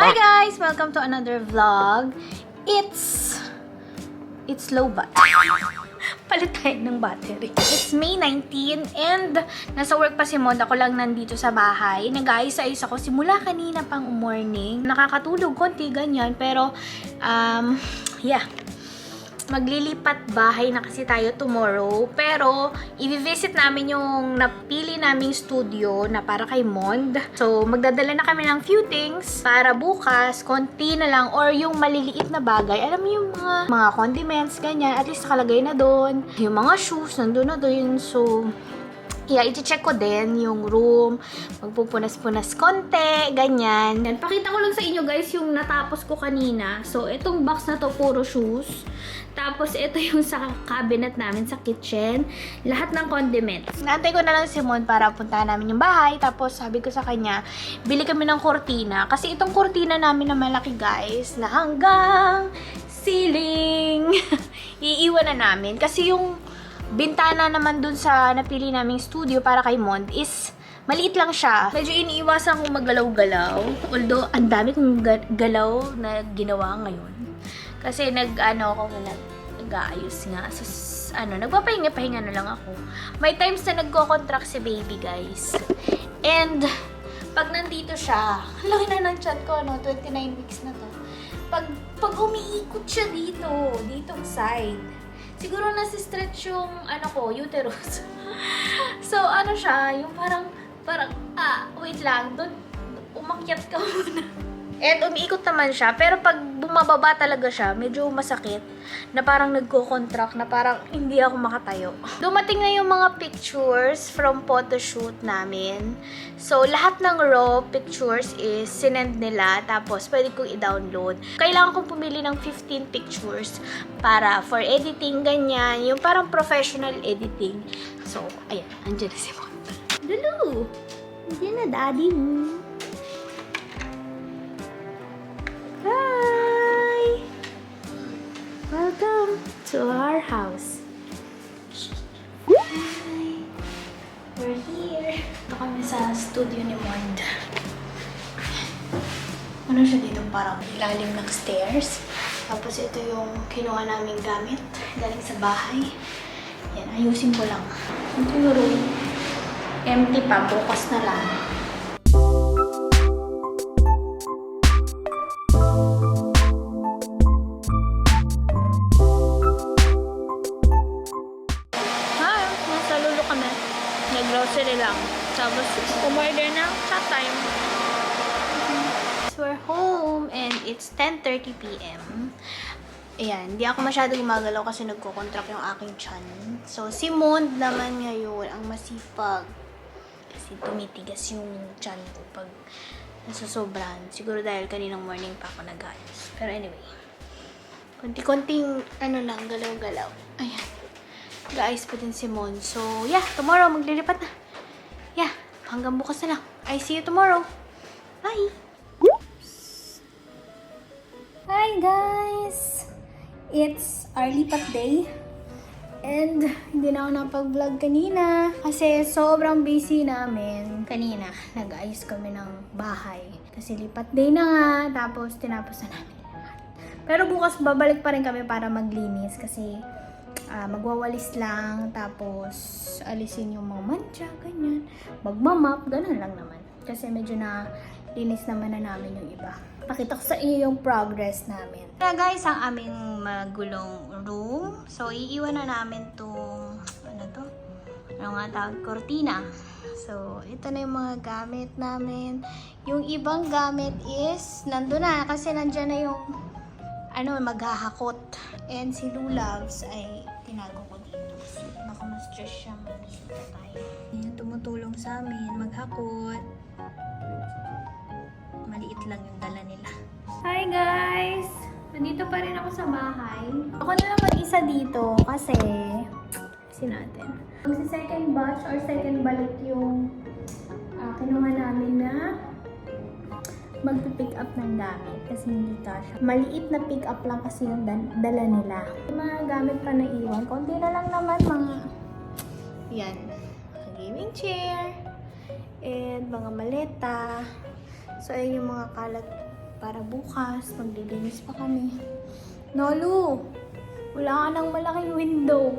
Hi guys! Welcome to another vlog. It's lowbat. Palit tayo ng battery. It's May 19 and nasa work pa si Mod. Ako lang nandito sa bahay. Nag-aayos-ayos ako simula kanina pang morning. Nakakatulog konti, ganyan. Pero, yeah. Maglilipat bahay na kasi tayo tomorrow. Pero, i-visit namin yung napili naming studio na para kay Mond. So, magdadala na kami ng few things para bukas, konti na lang, or yung maliliit na bagay. Alam mo yung mga condiments, ganyan. At least nakalagay na doon. Yung mga shoes, nandun na doon. So, yeah, i-check ko din yung room. Magpupunas-punas konti, ganyan. Then, pakita ko lang sa inyo guys yung natapos ko kanina. So, itong box na to, puro shoes. Tapos, ito yung sa cabinet namin sa kitchen. Lahat ng condiments. Naantay ko na lang si Mon para puntahan namin yung bahay. Tapos, sabi ko sa kanya, bili kami ng kurtina. Kasi itong kurtina namin na malaki guys, na hanggang ceiling. Iiwan na namin. Kasi yung bintana naman dun sa napili naming studio para kay Mond is maliit lang siya. Medyo iniiwasan kong maggalaw-galaw. Although, ang dami kong galaw na ginawa ngayon. Kasi nag-aayos nga. So, nagpapahinga-pahinga na lang ako. May times na nagko-contract si baby, guys. And, pag nandito siya, laki na ng chat ko, 29 weeks na to. Pag umiikot siya ditong side, siguro nasi-stretch yung, uterus. So, siya, yung parang, wait lang, doon, umakyat ka muna. And umiikot naman siya, pero pag bumababa talaga siya, medyo masakit, na parang nagko-contract, na parang hindi ako makatayo. Dumating na yung mga pictures from photoshoot namin. So, lahat ng raw pictures is sinend nila, tapos pwede kong i-download. Kailangan kong pumili ng 15 pictures para for editing, ganyan, yung parang professional editing. So, ayan, andyan na si Monta. Lulu! Andyan na, daddy mo. Hi! Welcome to our house. Hi! We're here. Ito kami sa studio ni Mond. Ano siya dito? Parang ilalim ng stairs. Tapos ito yung kinuha naming gamit galing sa bahay. Yan, ayusin ko lang. Ito yung room. Empty pa, bukas na lang. Nag-grocery lang. Tapos, umorder ng shop time. We're home and it's 10:30 p.m. Ayan, hindi ako masyado gumagalaw kasi nagko-contract yung aking tiyan. So, si Mond naman ngayon ang masipag. Kasi tumitigas yung tiyan ko pag nasusobran. Siguro dahil kaninang morning pa ako nag-ayos. Pero anyway, konti-konting lang, galaw-galaw. Ayan. Guys, pa din si Mon. So, yeah, tomorrow maglilipat na. Yeah, hanggang bukas na lang. I see you tomorrow. Bye! Hi guys! It's our lipat day. And hindi na ako napag-vlog kanina. Kasi sobrang busy namin. Kanina, nag-ayos kami ng bahay. Kasi lipat day na nga. Tapos, tinapos na namin lahat. Pero bukas, babalik pa rin kami para maglinis. Kasi magwawalis lang, tapos alisin yung mga mancha, ganyan. Magmamap, ganun lang naman. Kasi medyo na linis naman na namin yung iba. Pakita ko sa inyo yung progress namin. Kaya guys, ang aming magulong room. So, iiwan na namin itong, ano nga tawag, cortina. So, ito na yung mga gamit namin. Yung ibang gamit is, nandun na, kasi nandyan na yung, maghahakot. And si Lulabs ay tinago ko dito. So, baka ma-stress siya, mag-isita tayo. Ayan, tumutulong sa amin, maghakot. Maliit lang yung dala nila. Hi guys! Nandito pa rin ako sa bahay. Ako na lang mag-isa dito kasi natin. Kasi second batch or second balik yung kinuha namin na magpipick up ng gamit kasi hindi kasha. Maliit na pick up lang kasi yung dala nila. Yung mga gamit pa na iwan, konti na lang naman mga yan, gaming chair and mga maleta. So ayun yung mga kalat para bukas, maglilinis pa kami. Nolu, wala ka ng malaking window.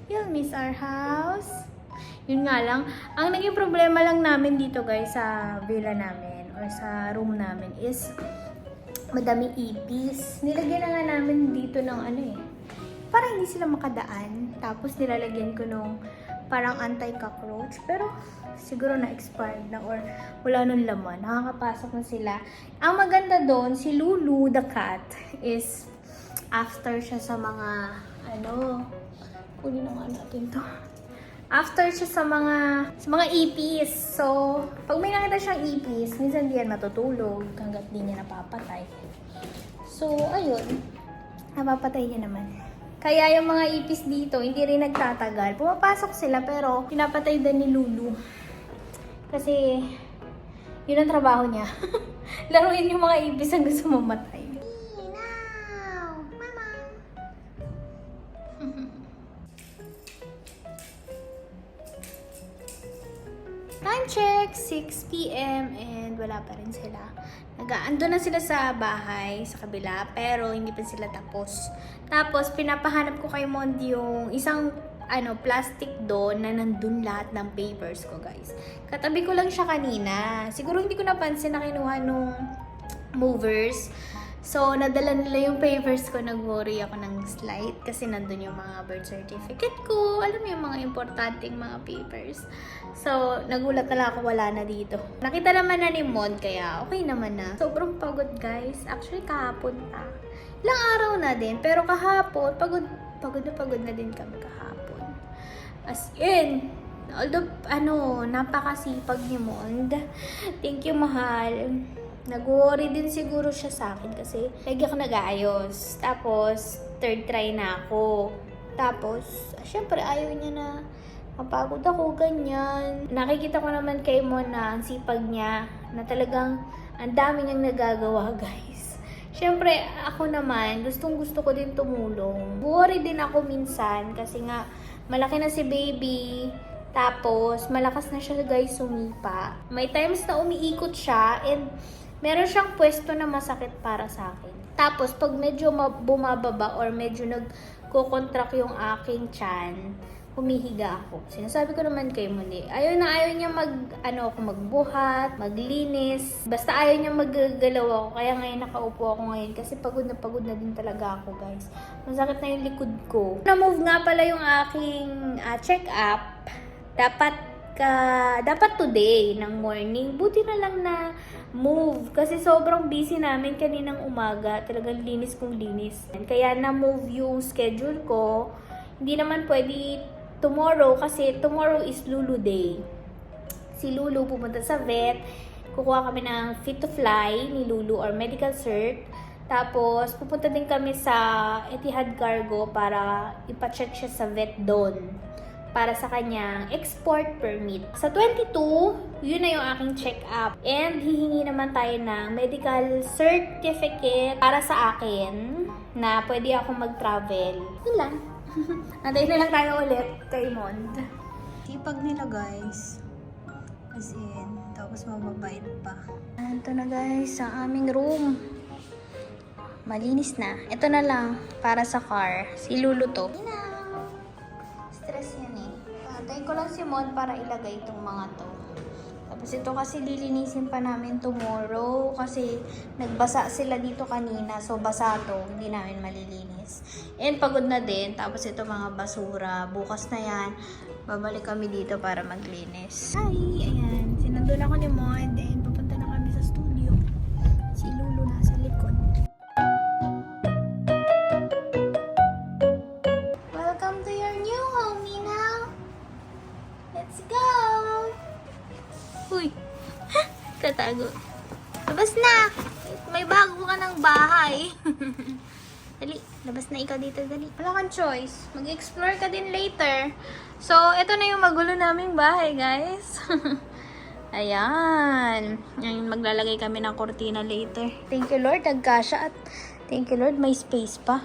You'll miss our house. Yun nga lang, ang naging problema lang namin dito guys sa villa namin or sa room namin is madaming ipis. Nilagyan na nga namin dito ng ano eh, parang hindi sila makadaan. Tapos nilalagyan ko nung parang anti-cockroach. Pero siguro na-expired na or wala nung laman. Nakakapasok na sila. Ang maganda doon, si Lulu the cat is after siya sa mga kunin na nga natin to. After siya sa mga ipis. So, pag may nakita siyang ipis, minsan di yan matutulog hanggat di niya napapatay. So, ayun. Napapatay niya naman. Kaya yung mga ipis dito, hindi rin nagtatagal. Pumapasok sila pero pinapatay din ni Lulu. Kasi, yun ang trabaho niya. Laruin yung mga ipis ang gusto mamatay. Time check, 6 p.m. and wala pa rin sila. Ando na sila sa bahay, sa kabila, pero hindi pa sila tapos. Tapos, pinapahanap ko kay Mond yung isang plastic doon na nandun lahat ng papers ko, guys. Katabi ko lang siya kanina. Siguro hindi ko napansin na kinuha nung movers. So, nadala nila yung papers ko. Nag-worry ako ng slight kasi nandun yung mga birth certificate ko. Alam mo yung mga importanteng mga papers. So, nagulat na lang ako wala na dito. Nakita naman na ni Mon, kaya okay naman na. Sobrang pagod, guys. Actually, kahapon pa. Ilang araw na din. Pero kahapon, pagod na din kami kahapon. As in, although, napakasipag ni Mon. Thank you, mahal. Nag-worry din siguro siya sa akin kasi lagi ako nag-aayos. Tapos, third try na ako. Tapos, syempre, ayaw niya na mapagod ako, ganyan. Nakikita ko naman kay Mon na ang sipag niya, na talagang ang dami niyang nagagawa, guys. Syempre, ako naman, gustong-gusto ko din tumulong. Worry din ako minsan kasi nga, malaki na si baby. Tapos, malakas na siya, guys, sumipa. May times na umiikot siya and meron siyang pwesto na masakit para sa akin. Tapos, pag medyo bumababa or medyo nagko-contract yung aking tiyan, humihiga ako. Sinasabi ko naman kay Moni, ayaw niya magbuhat, maglinis. Basta ayaw niya maggalaw ako. Kaya ngayon nakaupo ako ngayon kasi pagod na din talaga ako, guys. Masakit na yung likod ko. Na-move nga pala yung aking check-up. Dapat today ng morning. Buti na lang na move. Kasi sobrang busy namin kaninang umaga. Talagang linis kong linis. Kaya na-move yung schedule ko. Hindi naman pwede tomorrow kasi tomorrow is Lulu Day. Si Lulu pupunta sa vet. Kukuha kami ng Fit to Fly ni Lulu or medical cert. Tapos pupunta din kami sa Etihad Cargo para ipa-check siya sa vet doon. Para sa kanyang export permit. Sa 22, yun na yung aking check-up. And hihingi naman tayo ng medical certificate para sa akin na pwede ako mag-travel. Yun lang. Antayin na lang tayo ulit kay Mond. Sipag nila, guys. As in, tapos mababait pa. Ito na, guys, sa aming room. Malinis na. Ito na lang para sa car. Si Lulu to. Stress yan eh. Antayin ko lang si Mon para ilagay itong mga to. Tapos ito kasi lilinisin pa namin tomorrow kasi nagbasa sila dito kanina. So basa to, hindi namin malilinis. And pagod na din. Tapos ito mga basura. Bukas na yan. Babalik kami dito para maglinis. Hi! Ayan. Sinandun ako ni Mon. Then papunta na kami sa studio. Si Lulu nasa likod. Welcome to your new home, Nina. Let's go! Uy! Tatago. Labas na! May bago ka ng bahay. Dali, labas na ikaw dito, dali. Wala kang choice. Mag-explore ka din later. So, ito na yung magulo naming bahay, guys. Ayan. Ayan, maglalagay kami ng kortina later. Thank you, Lord. Nagkasya at thank you, Lord. May space pa.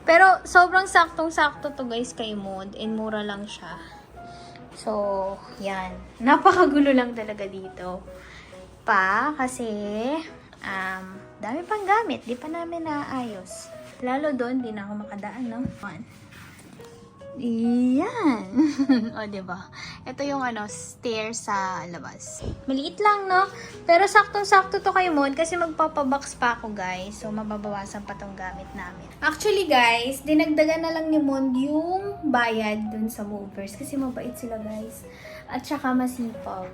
Pero, sobrang saktong-sakto to, guys, kay Mod. And mura lang siya. So, yan. Napakagulo lang talaga dito. pa kasi dami pang gamit. Di pa namin naayos. Lalo doon, di na ako makadaan, no? Iyan. O, diba? Ito yung stair sa labas. Maliit lang, no? Pero saktong-sakto to kay Mon kasi magpapabox pa ako, guys. So, mababawasan pa tong gamit namin. Actually, guys, dinagdagan na lang ni Mon yung bayad dun sa movers kasi mabait sila, guys. At saka masipag.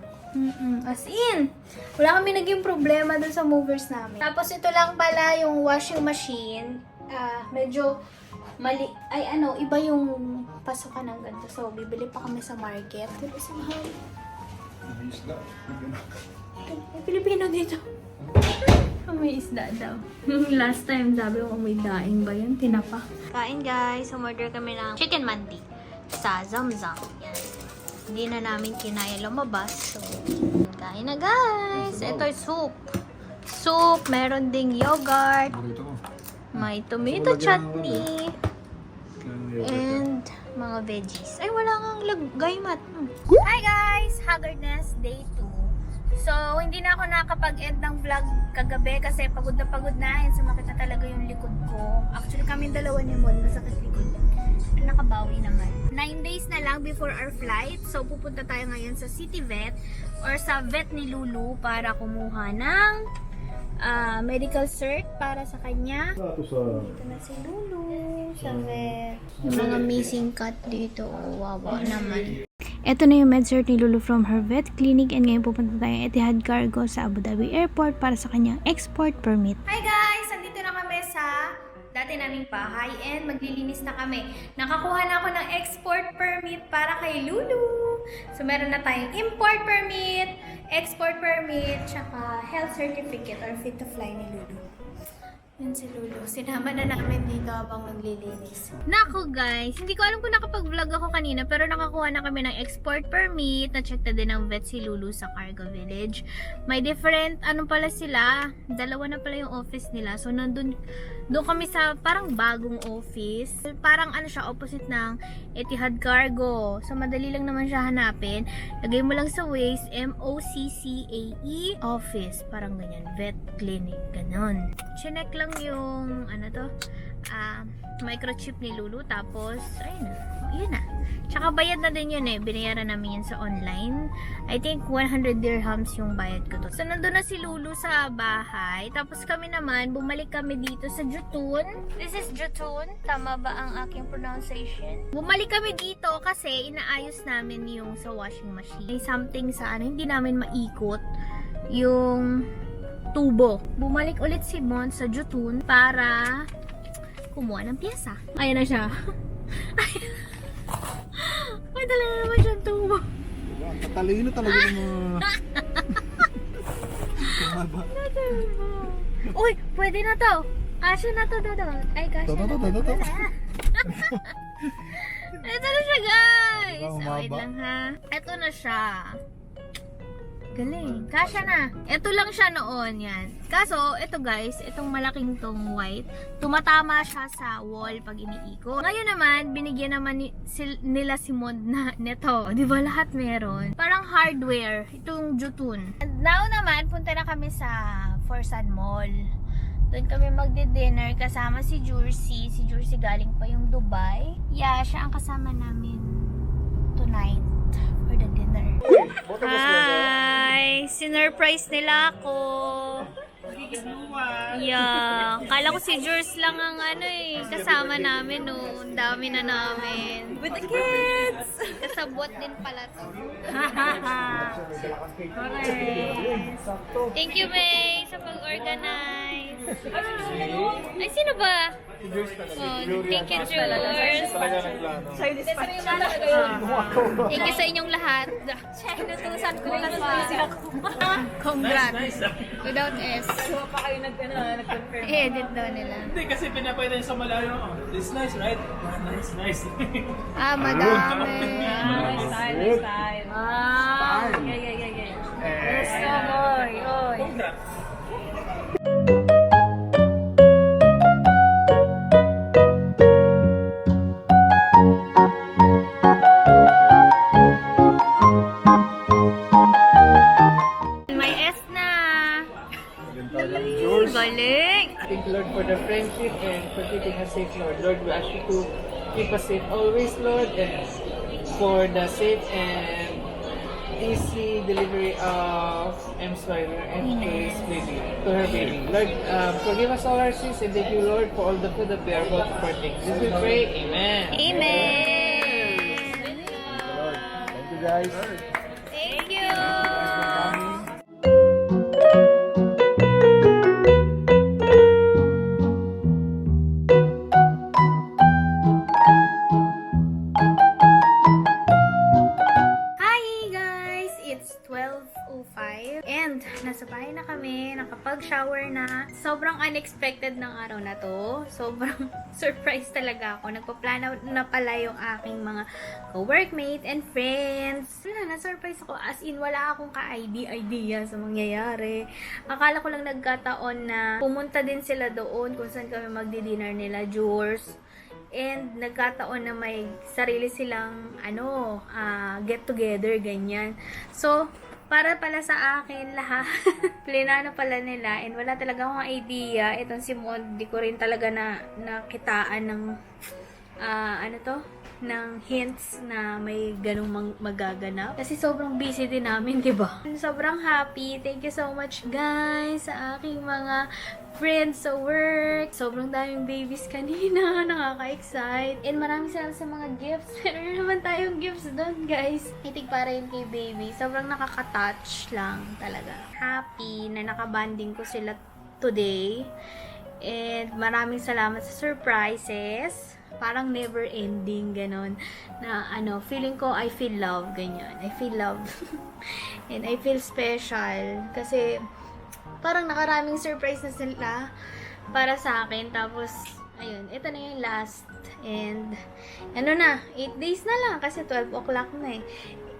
As in, wala kami naging problema dun sa movers namin. Tapos, ito lang pala yung washing machine. Medyo iba yung pasukan ng ganito. So, bibili pa kami sa market. Pero si Mahal. May Pilipino dito. May isda daw. Last time, sabi mo, may daing ba yun? Tinapa. Kain, guys. Umorder kami ng chicken mandi sa Zamzam. Yan. Hindi na namin kinaya lumabas. So, kain na, guys. Ito yung soup. Soup. Meron ding yogurt. May tomato chutney. And mga veggies. Ay, wala kang gaymat. Hi guys! Haggardness Day 2. So, hindi na ako nakapag-end ng vlog kagabi kasi pagod na and sumakit na talaga yung likod ko. Actually, kami dalawa ni Mon, masakit likod. Nakabawi naman. 9 days na lang before our flight. So, pupunta tayo ngayon sa City Vet or sa vet ni Lulu para kumuha ng medical cert para sa kanya. Dito na si Lulu sa vet. Yung mga missing cut dito. Wawa naman. Ito na yung med cert ni Lulu from her vet clinic and ngayon pupunta tayo Etihad Cargo sa Abu Dhabi Airport para sa kanyang export permit. Hi guys! Andito na kami sa dati naming bahay and maglilinis na kami. Nakakuha na ako ng export permit para kay Lulu. So meron na tayong import permit, export permit, tsaka health certificate or fit to fly ni Lulu. Yan si Lulu. Sinama na namin dito habang naglilinis. Nako guys, hindi ko alam kung nakapag-vlog ako kanina pero nakakuha na kami ng export permit. Na-check na din ng vet si Lulu sa Cargo Village. May different, pala sila. Dalawa na pala yung office nila. So doon kami sa parang bagong office. Parang siya, opposite ng Etihad Cargo. So madali lang naman siya hanapin. Lagay mo lang sa Waze, MOCCAE office. Parang ganyan, vet clinic, ganon. Chinek lang yung microchip ni Lulu, tapos ayun na, yun na. Tsaka bayad na din yun binayaran namin yun sa online. I think 100 dirhams yung bayad ko to. So nandun na si Lulu sa bahay, tapos kami naman bumalik kami dito sa Jutun. This is Jutun, tama ba ang aking pronunciation? Bumalik kami dito kasi inaayos namin yung sa washing machine. May something sa hindi namin maikot yung tubo. Bumalik ulit si Mon sa Jutun para kumuha ng pyesa. Ayan na siya. Ay, talaga naman siyang tubo. Tatalino talaga ng mga... Uy, pwede na to. Kasya na to, Dodo. Ay, kasya na to. Ito na siya, guys. Wait lang, ha. Ito na siya. Galing. Kasya na. Ito lang siya noon, yan. Kaso, ito guys, itong malaking tong white, tumatama siya sa wall pag iniiko. Ngayon naman, binigyan naman nila si Mod na neto. Di ba lahat meron? Parang hardware. Itong Jutun. And now naman, punta na kami sa Forsan Mall. Doon kami magdi-dinner kasama si Jersey. Si Jersey galing pa yung Dubai. Yeah, siya ang kasama namin tonight for the dinner. Hi! Sinurprise nila ako. Yeah. Kala ko si Jers lang ang kasama namin Ang dami na namin. With the kids! Kasabot din pala to. Thank you, May, sa pag-organize. Ay, sino ba? Thank you, Jers. Thank you sa inyong lahat. Inutusan ko lang pa. Congrats. Without S. Pa kayo nag-confirm. I-edit daw nila. Hindi, kasi pinapakita niyo sa malayo. This nice, right? Nice. Madami. Nice. Yeah. Yes, oy. Congrats. May S na. Galing! Thank you, Lord, for the friendship and for keeping us safe, Lord. Lord, we ask you to keep us safe always, Lord, and for the safe and easy delivery of M. Swiler and his baby, to her baby. Lord, forgive us all our sins and thank you, Lord, for all the food that we are about to partake. This we pray, Amen. Amen! Thank you guys. Thank you! Hi guys! It's 12:05 and nasa bahay na kami, nakapag-shower na. Sobrang unexpected ng araw na to. Sobrang surprise talaga ako. Nagpaplano na pala yung aking mga co-workmate and friends. Wala, na-surprise ako. As in, wala akong ka-idea sa mangyayari. Akala ko lang nagkataon na pumunta din sila doon kung saan kami magdi-dinner nila, Jurs. And nagkataon na may sarili silang get together, ganyan. So, para pala sa akin lahat, plinano pala nila and wala talaga akong idea. Itong si Mod, di ko rin talaga nakitaan ng ng hints na may ganung magaganap. Kasi sobrang busy din namin, di ba? Sobrang happy. Thank you so much, guys, sa aking mga friends sa work. Sobrang daming babies kanina. Nakaka-excite. And maraming salamat sa mga gifts. Meron naman tayong gifts doon, guys. Itig para yun kay baby. Sobrang nakaka-touch lang talaga. Happy na nakabanding ko sila today. And maraming salamat sa surprises. Parang never ending, ganon. Na feeling ko, I feel love, ganyan. I feel love. And I feel special. Kasi, parang nakaraming surprise na sila para sa akin. Tapos, ayun, ito na yung last. And, 8 days na lang. Kasi 12 o'clock na eh.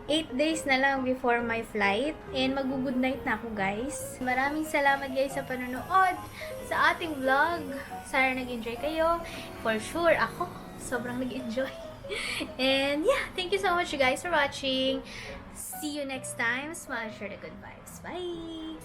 8 days na lang before my flight. And mag-good night na ako, guys. Maraming salamat, guys, sa panonood sa ating vlog. Sana nag-enjoy kayo. For sure, ako sobrang nag-enjoy. And yeah, thank you so much, guys, for watching. See you next time. Smile, share the good vibes. Bye!